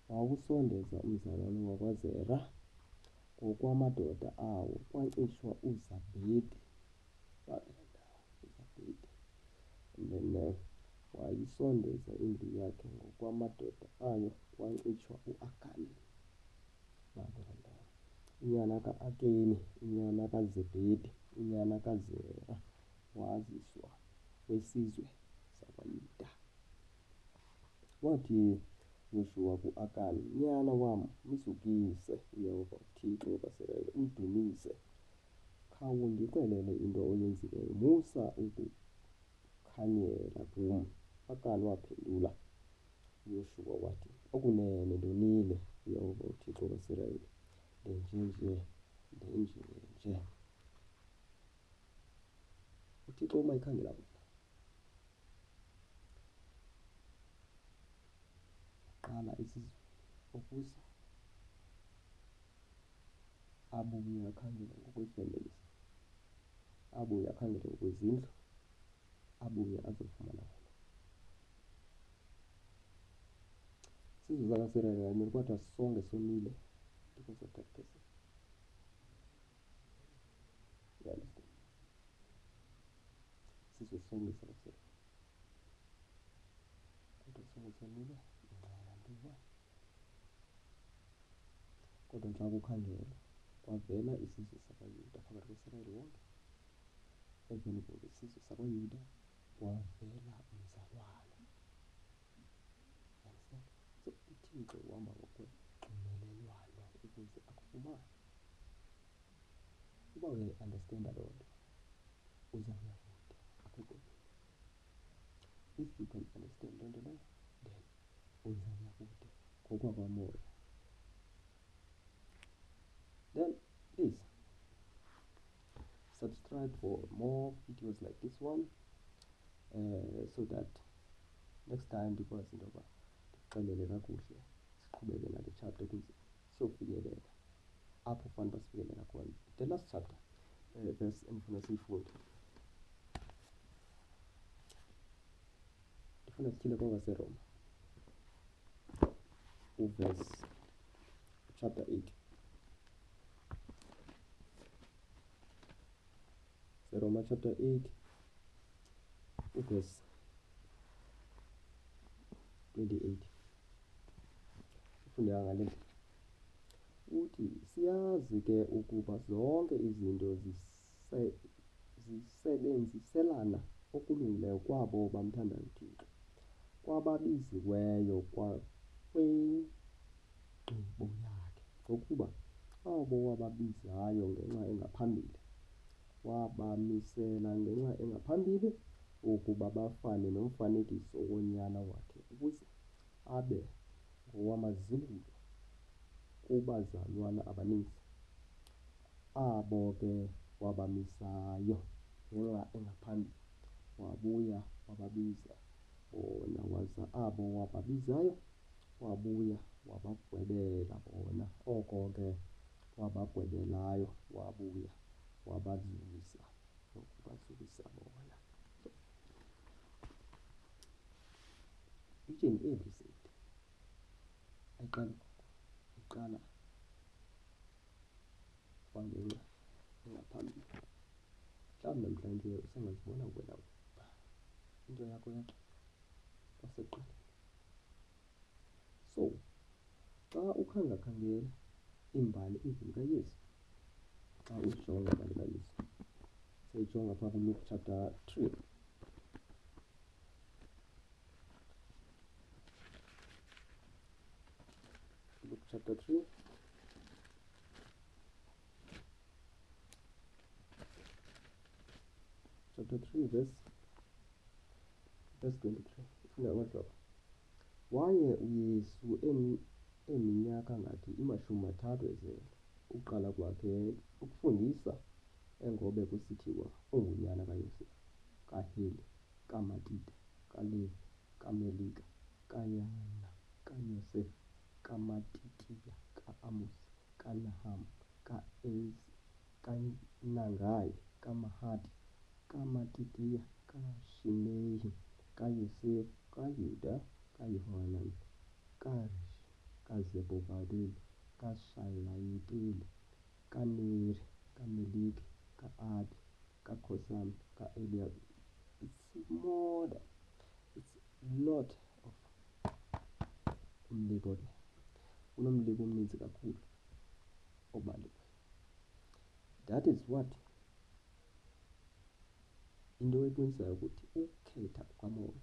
wawusondeza umzalwane wakwaZera ngokwamadoda awo kwancishwa uZabhedi. uZabhedi. And then wayisondeza indlu yakhe ngokwamadoda ayo kwancishwa u-Akani. Unyana ka-Akeni, unyana kaZebhedi, unyana kaZera waziswa wesizwe sakwaYuda. Wathi Yoshuwa ku-Akani, nyana wami, mzukise uYehova uThixo wabasebele, umdumise. Khawundixelele into oyenzileyo, musa ukukhanyela kum. U-Akani waphendula uYoshuwa wathi, okunene ndonile uYehova uThixo wabasebele, ndenjenje. uThixo uma ekhangela wena, qala esizweni ukusa, abuye akhangele ngokwefamily, abuye akhangele ngokwezindlu, abuye azofumana wena. Isizwe sakaSirayeli ngamele kwathiwa sonke sonile because of that person. You understand? Isizwe sonke sakaSirayeli kodwa sonke sonile ngenxa yabantu one. Kodwa nxa kukhangelwa kwavela isizwe sakwaYuda phakathi kwesirayeli wonke, emveni isizwe sakwaYuda kwavela umzalwane. Understand? So uThixo uhamba ngokwexhumelelwano ukuze akufumane. Uba uyayi-understanda loo nto uzawuya kude apha ebomini. If you can understand loo nto leyo, then uzawuya kude ngokwakwamoya. Then please subscribe for more videos like this one, so that next time ndikwazi into yoba ndikuxelele kakuhle, siqhubeke nale chapter ukuze siyofikelela apho fanele uba sifikelela khona. The last chapter, verse endifuna siyifunde, ndifuna sityhile kwabasEroma, uverse chapter 8. Roma chapter 8, verse 28. Ufunde ngale ndlela. Uthi siyazi ke ukuba zonke izinto zisebenziselana okulungileyo kwabo bamthandayo uThixo, kwababiziweyo kwakwingqibo yakhe. Ngokuba abo wababizayo ngenxa engaphambili wabamisela ngenxa engaphambili ukuba bafane nomfanekiso wonyana wakhe ukuze abe ngowamazibulo kubazalwana abaninzi. Abo ke wabamisayo ngenxa engaphambili wabuya wababiza bona, waza abo wababizayo wabuya wabagwebela bona. Oko ke wabagwebelayo wabuya wabazisa nokubazisa bona. Each and every seed iqala kwangenxa engaphambili. Mhlawumbi namhlanje usengazibona wena into yakho yaxa kwasekuqaleni. So xa ukhangakhangela imbali even kaYesu, xa ujonga imbali kaYesu, siyijonga phaa kuLuke chapter 3. Luke chapter 3. Chapter 3 verse 23. Ifuna amadoda. Waye uYesu eminyaka ngathi 30 ezelwe. Uqala kwakhe ukufundisa engobe kusithiwa ungunyana kaYosefu, kaHeli, kaMatita, kaLevi, kaMelika, kaYana, kaYosefu, kaMatitiya, ka-Amosi, kaNaham, kaNangayi, kaMahadi, kaMatitiya, kaShimeyi, kaYosefu, kaYuda, kaYohanan, kaRishi, kaZebobabeli, kaShalayiteli, kaNeri, kaMeliki, ka-Adi, kaKhosam, ka-Eliab. It's more than, it's lot of umlibo ke. Unomlibo omninzi kakhulu obaliweyo. That is what into ebonisayo ukuthi ukukhetha kukamoya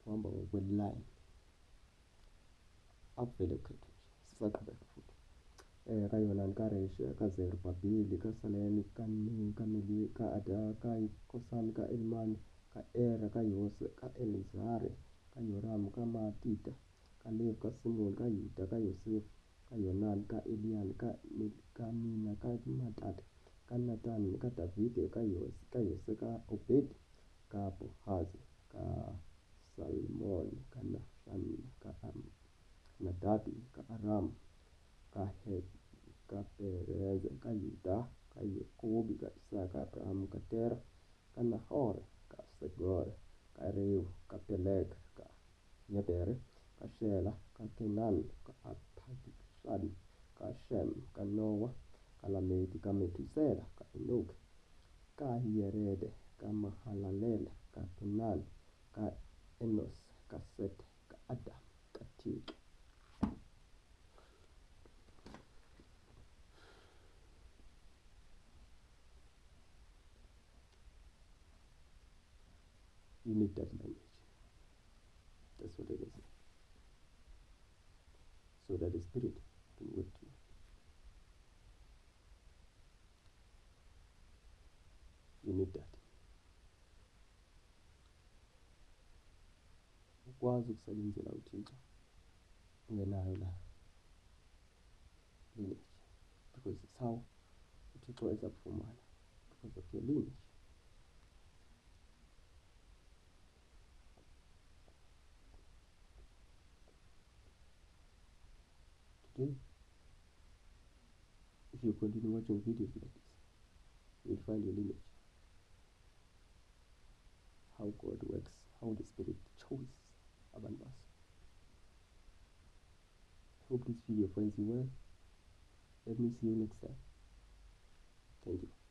kuhamba ngokwelayini, akuvele kukhethwe nje. Sisaqhubeka futhi. KaYonani, kaResha, kaZerubhabheli, kaSalemi, kaMeli, ka-Ada, kaKhosami, ka-Elimani, ka-Era, kaYose, ka-Elizari, kaYoramu, kaMatita, kaLevi, kaSimoni, kaYuda, kaYosefu, kaYonani, ka-Eliyani, kaMina, kaMatata, kaNatani, kaDavide, kaYese, ka-Obhedi, kaBhohazi, kaSalmoni, kaNashani, kaNadabi, ka-Aramu, kaPereze, kaYuda, kaYakobi, ka-Isaka, ka-Abrahamu, kaTera, kaNahore, kaSegore, kaRewu, kaPelegi, kaNyebere, kaShela, kaKenani, ka-Arphaxadi, kaShem, kaNowa, kaLamedi, kaMethusela, ka-Enoki, kaYerede, kaMahalaleli, kaKenani, ka-Enos, kaSete, ka-Adam, kaThixo. You need that language. That's what I can say. So that the Spirit can work through you. You need that. Ukwazi ukusebenzela uThixo ungenayo la lineage, because it's how uThixo eza kufumana, because of your lineage. Today, if you continue watching videos like this, you'll find your lineage, how God works, how the Spirit chose abantu basi. Hope this video finds you well. Let me see you next time. Thank you.